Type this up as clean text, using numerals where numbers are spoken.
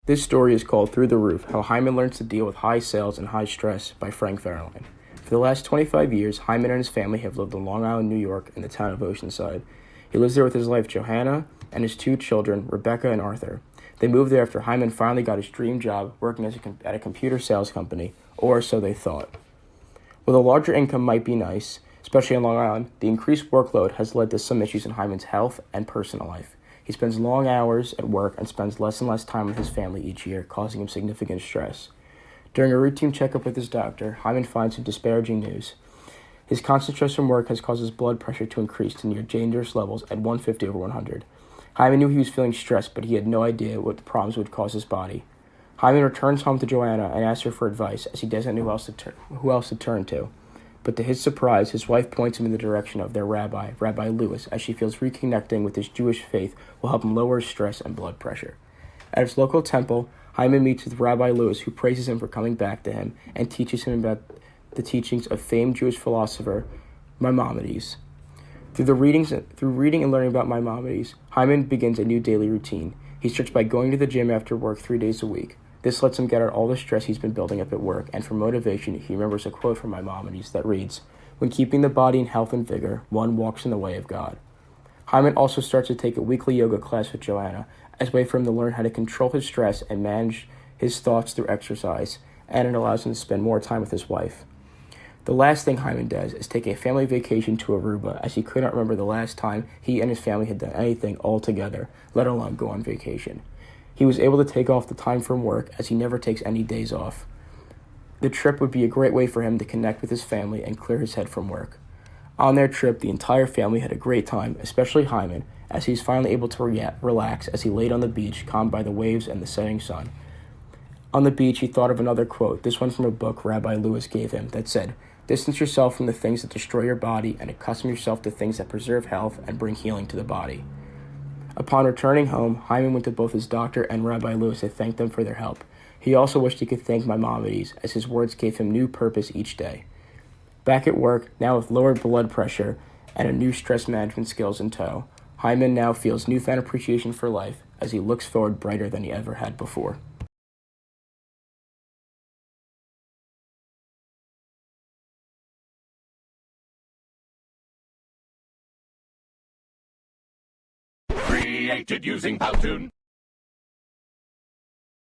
This story is called Through the Roof: How Hyman Learns to Deal with High Sales and High Stress by Frank Farrelline. For the last 25 years, Hyman and his family have lived in Long Island, New York, in the town of Oceanside. He lives there with his wife, Johanna, and his two children, Rebecca and Arthur. They moved there after Hyman finally got his dream job working at a computer sales company, or so they thought. While a larger income might be nice, especially in Long Island, the increased workload has led to some issues in Hyman's health and personal life. He spends long hours at work and spends less and less time with his family each year, causing him significant stress. During a routine checkup with his doctor, Hyman finds some disparaging news. His constant stress from work has caused his blood pressure to increase to near dangerous levels at 150/100. Hyman knew he was feeling stressed, but he had no idea what the problems would cause his body. Hyman returns home to Joanna and asks her for advice, as he doesn't know who else to turn to. But to his surprise, his wife points him in the direction of their rabbi, Rabbi Lewis, as she feels reconnecting with his Jewish faith will help him lower his stress and blood pressure. At his local temple, Hyman meets with Rabbi Lewis, who praises him for coming back to him and teaches him about the teachings of famed Jewish philosopher Maimonides. Through reading and learning about Maimonides, Hyman begins a new daily routine. He starts by going to the gym after work 3 days a week. This lets him get out all the stress he's been building up at work, and for motivation, he remembers a quote from Maimonides that reads, "When keeping the body in health and vigor, one walks in the way of God." Hyman also starts to take a weekly yoga class with Joanna, as a way for him to learn how to control his stress and manage his thoughts through exercise, and it allows him to spend more time with his wife. The last thing Hyman does is take a family vacation to Aruba, as he could not remember the last time he and his family had done anything all together, let alone go on vacation. He was able to take off the time from work, as he never takes any days off. The trip would be a great way for him to connect with his family and clear his head from work. On their trip, the entire family had a great time, especially Hyman, as he was finally able to relax as he laid on the beach, calmed by the waves and the setting sun. On the beach, he thought of another quote, this one from a book Rabbi Lewis gave him, that said, "Distance yourself from the things that destroy your body and accustom yourself to things that preserve health and bring healing to the body." Upon returning home, Hyman went to both his doctor and Rabbi Lewis to thank them for their help. He also wished he could thank Maimonides, as his words gave him new purpose each day. Back at work, now with lowered blood pressure and a new stress management skills in tow, Hyman now feels newfound appreciation for life as he looks forward brighter than he ever had before. Created using Powtoon.